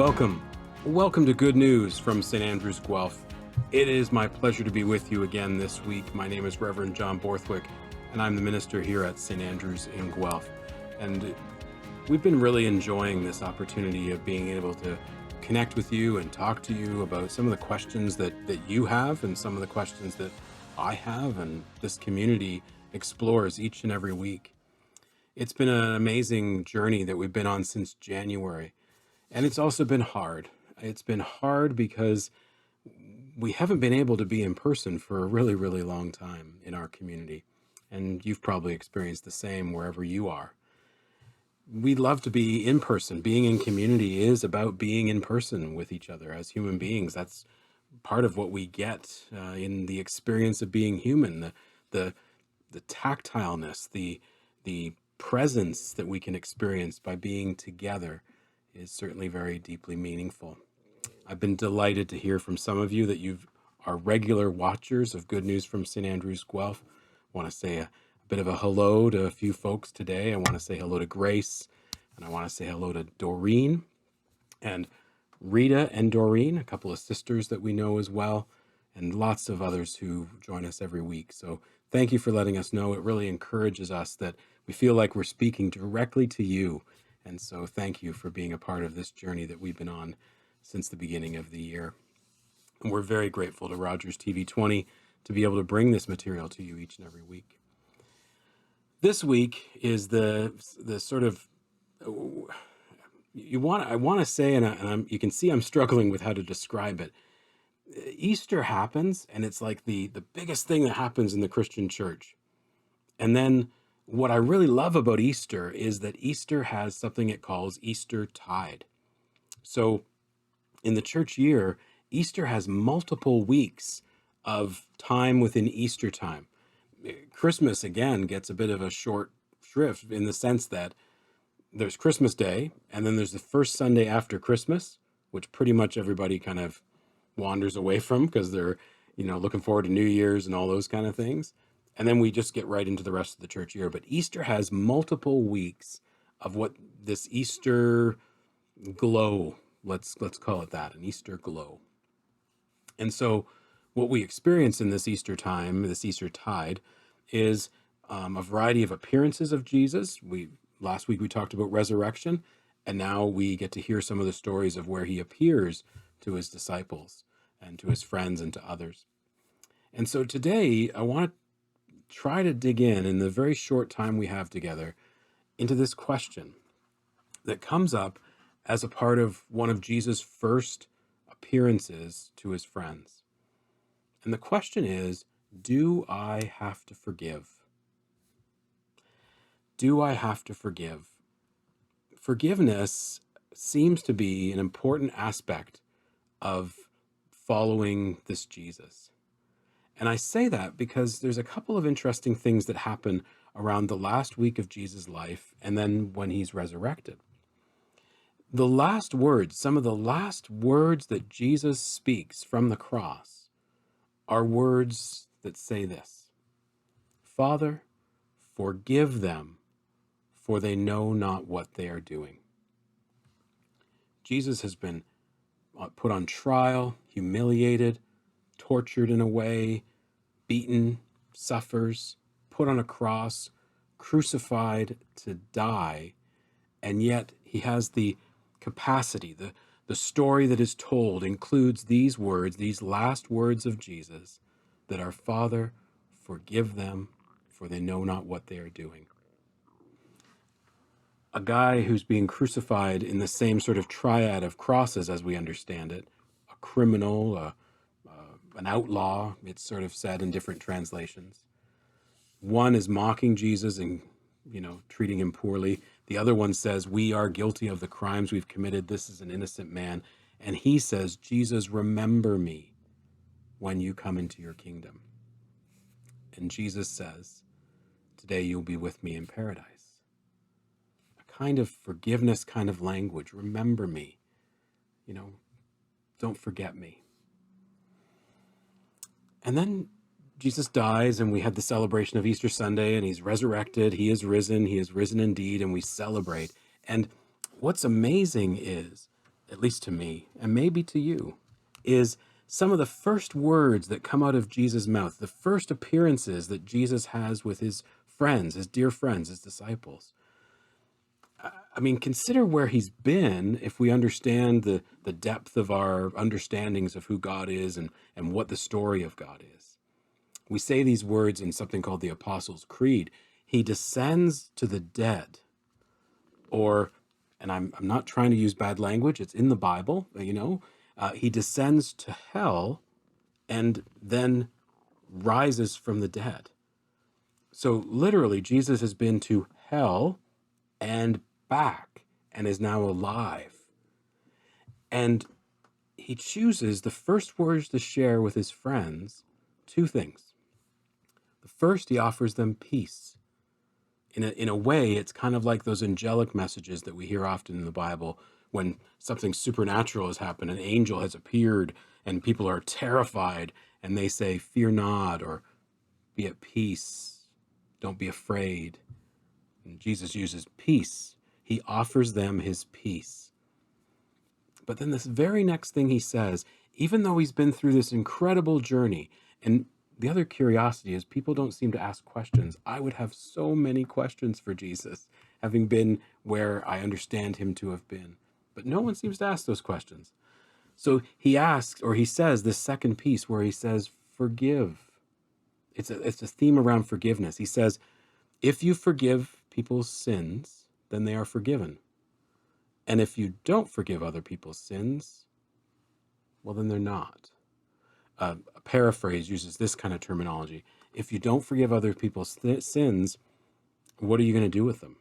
welcome. Welcome to Good News from St. Andrew's, Guelph. It is my pleasure to be with you again this week. My name is Reverend John Borthwick, and I'm the minister here at St. Andrew's in Guelph. And we've been really enjoying this opportunity of being able to connect with you and talk to you about some of the questions that you have and some of the questions that I have and this community explores each and every week. It's been an amazing journey that we've been on since January. And it's also been hard. It's been hard because we haven't been able to be in person for a really, really long time in our community. And you've probably experienced the same wherever you are. We love to be in person. Being in community is about being in person with each other as human beings. That's part of what we get in the experience of being human. The tactileness, the presence that we can experience by being together is certainly very deeply meaningful. I've been delighted to hear from some of you that you are regular watchers of Good News from St. Andrew's, Guelph. I want to say a bit of a hello to a few folks today. I want to say hello to Grace, and I want to say hello to Doreen and Rita and Doreen, a couple of sisters that we know as well, and lots of others who join us every week. So thank you for letting us know. It really encourages us that we feel like we're speaking directly to you. And so thank you for being a part of this journey that we've been on since the beginning of the year. And we're very grateful to Rogers TV20 to be able to bring this material to you each and every week. This week is the sort of, I want to say, and you can see I'm struggling with how to describe it. Easter happens, and it's like the biggest thing that happens in the Christian church. And then what I really love about Easter is that Easter has something it calls Easter tide. So in the church year, Easter has multiple weeks of time within Easter time. Christmas, again, gets a bit of a short shrift in the sense that there's Christmas Day, and then there's the first Sunday after Christmas, which pretty much everybody kind of wanders away from because they're, looking forward to New Year's and all those kind of things. And then we just get right into the rest of the church year. But Easter has multiple weeks of what this Easter glow, let's call it that, an Easter glow. And so what we experience in this Easter time, this Easter tide, is a variety of appearances of Jesus. Last week we talked about resurrection, and now we get to hear some of the stories of where he appears to his disciples and to his friends and to others. And so today I want to try to dig in the very short time we have together into this question that comes up as a part of one of Jesus' first appearances to his friends. And the question is, do I have to forgive? Do I have to forgive? Forgiveness seems to be an important aspect of following this Jesus. And I say that because there's a couple of interesting things that happen around the last week of Jesus' life and then when he's resurrected. The last words, some of the last words that Jesus speaks from the cross are words that say this: Father, forgive them, for they know not what they are doing. Jesus has been put on trial, humiliated, tortured in a way, beaten, suffers, put on a cross, crucified to die, and yet he has the capacity, the story that is told includes these words, these last words of Jesus, that our Father, forgive them, for they know not what they are doing. A guy who's being crucified in the same sort of triad of crosses as we understand it, a criminal, an outlaw, it's sort of said in different translations. One is mocking Jesus and, treating him poorly. The other one says, we are guilty of the crimes we've committed. This is an innocent man. And he says, Jesus, remember me when you come into your kingdom. And Jesus says, today you'll be with me in paradise. A kind of forgiveness kind of language. Remember me. Don't forget me. And then Jesus dies, and we had the celebration of Easter Sunday, and he's resurrected. He is risen indeed, and we celebrate. And what's amazing is at least to me, and maybe to you, is some of the first words that come out of Jesus' mouth, the first appearances that Jesus has with his friends, his dear friends, his disciples. I mean, consider where he's been if we understand the depth of our understandings of who God is and what the story of God is. We say these words in something called the Apostles' Creed. He descends to the dead, or, and I'm not trying to use bad language, it's in the Bible, he descends to hell and then rises from the dead. So literally, Jesus has been to hell and back and is now alive. And he chooses the first words to share with his friends, two things. The first, he offers them peace. In a way, it's kind of like those angelic messages that we hear often in the Bible when something supernatural has happened, an angel has appeared, and people are terrified, and they say, "Fear not," or "Be at peace, don't be afraid." And Jesus uses peace. He offers them his peace. But then this very next thing he says, even though he's been through this incredible journey, and the other curiosity is people don't seem to ask questions. I would have so many questions for Jesus, having been where I understand him to have been. But no one seems to ask those questions. So he asks, or he says this second piece where he says, forgive. It's a theme around forgiveness. He says, if you forgive people's sins, then they are forgiven. And if you don't forgive other people's sins, well, then they're not. A paraphrase uses this kind of terminology. If you don't forgive other people's sins, what are you going to do with them?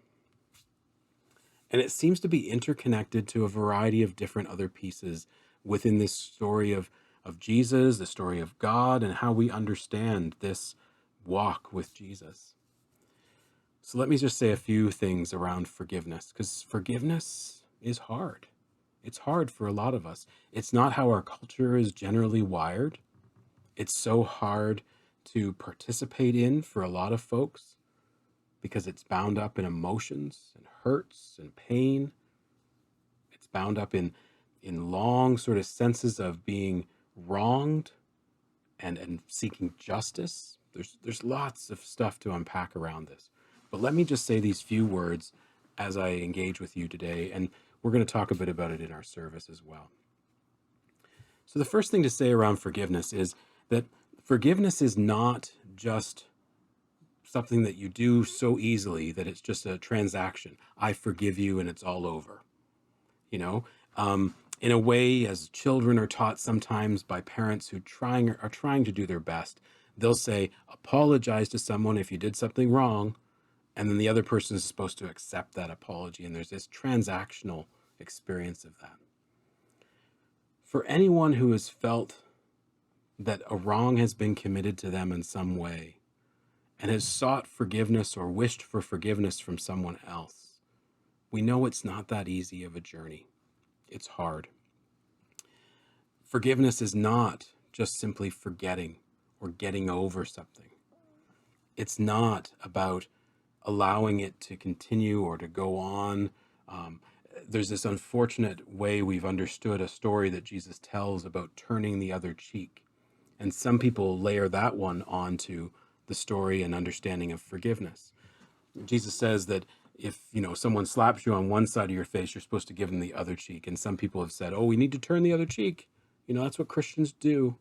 And it seems to be interconnected to a variety of different other pieces within this story of Jesus, the story of God, and how we understand this walk with Jesus. So let me just say a few things around forgiveness, because forgiveness is hard. It's hard for a lot of us. It's not how our culture is generally wired. It's so hard to participate in for a lot of folks because it's bound up in emotions and hurts and pain. It's bound up in long sort of senses of being wronged and seeking justice. There's lots of stuff to unpack around this. But let me just say these few words as I engage with you today, and we're going to talk a bit about it in our service as well. So the first thing to say around forgiveness is that forgiveness is not just something that you do so easily that it's just a transaction. I forgive you and it's all over. In a way, as children are taught sometimes by parents who are trying to do their best, they'll say, apologize to someone if you did something wrong, and then the other person is supposed to accept that apology, and there's this transactional experience of that. For anyone who has felt that a wrong has been committed to them in some way and has sought forgiveness or wished for forgiveness from someone else, we know it's not that easy of a journey. It's hard. Forgiveness is not just simply forgetting or getting over something. It's not about allowing it to continue or to go on. There's this unfortunate way we've understood a story that Jesus tells about turning the other cheek. And some people layer that one onto the story and understanding of forgiveness. Jesus says that if, someone slaps you on one side of your face, you're supposed to give them the other cheek. And some people have said, we need to turn the other cheek. That's what Christians do.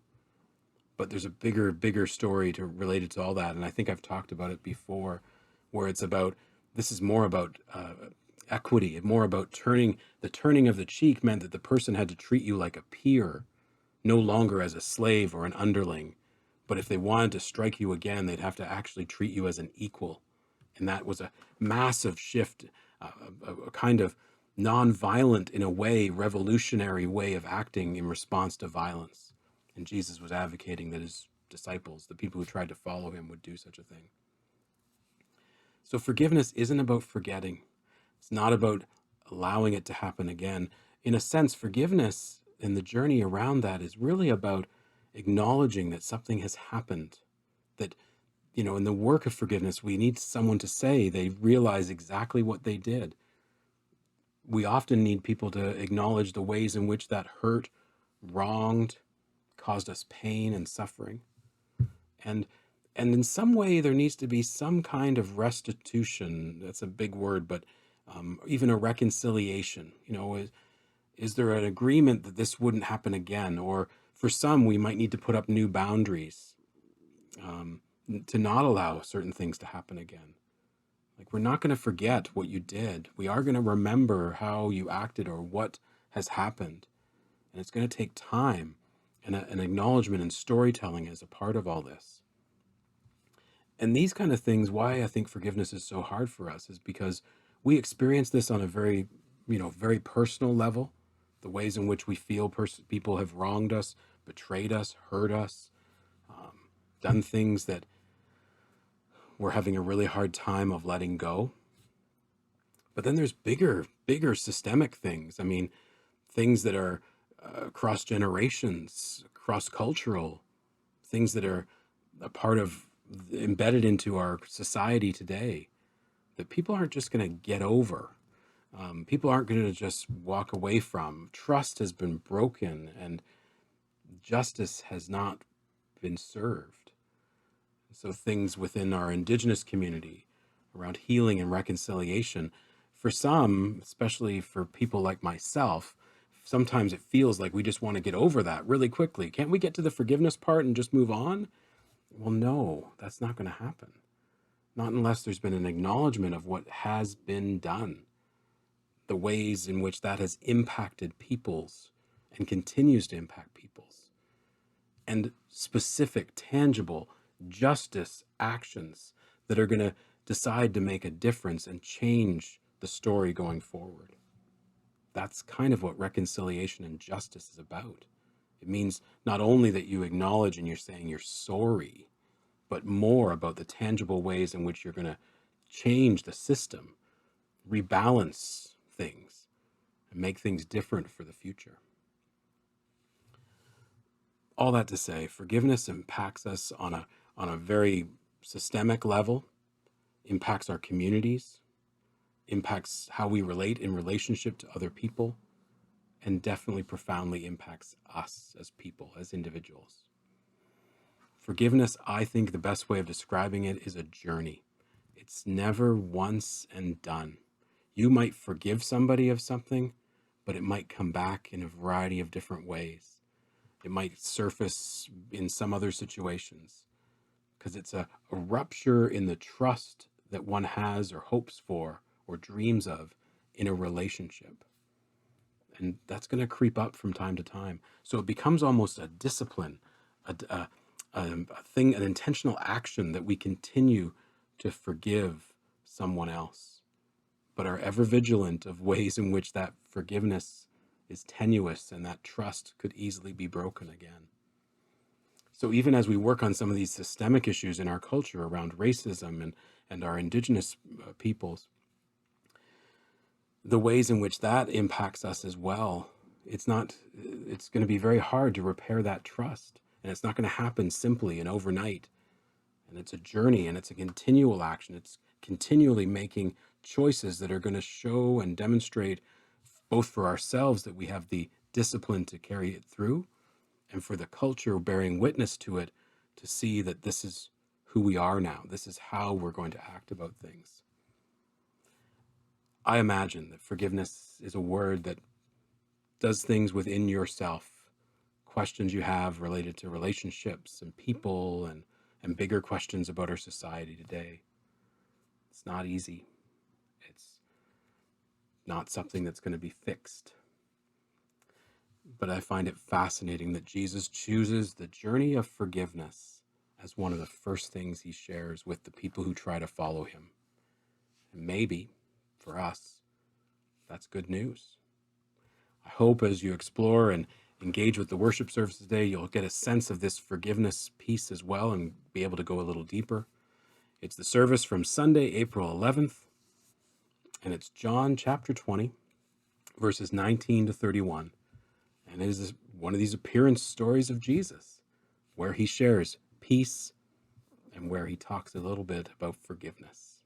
But there's a bigger story related to all that. And I think I've talked about it before, where this is more about equity, more about turning of the cheek meant that the person had to treat you like a peer, no longer as a slave or an underling. But if they wanted to strike you again, they'd have to actually treat you as an equal. And that was a massive shift, a kind of non-violent, in a way, revolutionary way of acting in response to violence. And Jesus was advocating that his disciples, the people who tried to follow him, would do such a thing. So forgiveness isn't about forgetting. It's not about allowing it to happen again. In a sense, forgiveness and the journey around that is really about acknowledging that something has happened, that, in the work of forgiveness, we need someone to say they realize exactly what they did. we often need people to acknowledge the ways in which that hurt, wronged, caused us pain and suffering. And in some way, there needs to be some kind of restitution. That's a big word, but even a reconciliation. Is there an agreement that this wouldn't happen again? Or for some, we might need to put up new boundaries to not allow certain things to happen again. Like, we're not going to forget what you did. We are going to remember how you acted or what has happened. And it's going to take time and an acknowledgement and storytelling as a part of all this. And these kind of things, why I think forgiveness is so hard for us is because we experience this on a very, very personal level. The ways in which we feel people have wronged us, betrayed us, hurt us, done things that we're having a really hard time of letting go. But then there's bigger systemic things. I mean, things that are cross generations, cross cultural, things that are a part of, embedded into our society today, that people aren't just going to get over. People aren't going to just walk away from. Trust has been broken and justice has not been served. So things within our Indigenous community around healing and reconciliation, for some, especially for people like myself, sometimes it feels like we just want to get over that really quickly. Can't we get to the forgiveness part and just move on? Well, no, that's not going to happen. Not unless there's been an acknowledgement of what has been done, the ways in which that has impacted peoples and continues to impact peoples, and specific, tangible justice actions that are going to decide to make a difference and change the story going forward. That's kind of what reconciliation and justice is about. It means not only that you acknowledge and you're saying you're sorry, but more about the tangible ways in which you're going to change the system, rebalance things, and make things different for the future. All that to say, forgiveness impacts us on a very systemic level, impacts our communities, impacts how we relate in relationship to other people, and definitely profoundly impacts us as people, as individuals. Forgiveness, I think the best way of describing it is a journey. It's never once and done. You might forgive somebody of something, but it might come back in a variety of different ways. It might surface in some other situations because it's a rupture in the trust that one has or hopes for or dreams of in a relationship. And that's going to creep up from time to time. So it becomes almost a discipline, a thing, an intentional action that we continue to forgive someone else, but are ever vigilant of ways in which that forgiveness is tenuous and that trust could easily be broken again. So even as we work on some of these systemic issues in our culture around racism and our Indigenous peoples, the ways in which that impacts us as well, it's going to be very hard to repair that trust. And it's not going to happen simply and overnight. And it's a journey and it's a continual action. It's continually making choices that are going to show and demonstrate both for ourselves that we have the discipline to carry it through, and for the culture bearing witness to it to see that this is who we are now. This is how we're going to act about things. I imagine that forgiveness is a word that does things within yourself, questions you have related to relationships and people and bigger questions about our society today. It's not easy. It's not something that's going to be fixed. But I find it fascinating that Jesus chooses the journey of forgiveness as one of the first things he shares with the people who try to follow him. And maybe, for us, that's good news. I hope as you explore and engage with the worship service today, you'll get a sense of this forgiveness piece as well and be able to go a little deeper. It's the service from Sunday, April 11th, and it's John chapter 20, verses 19 to 31. And it is one of these appearance stories of Jesus, where he shares peace and where he talks a little bit about forgiveness.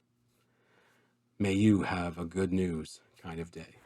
May you have a good news kind of day.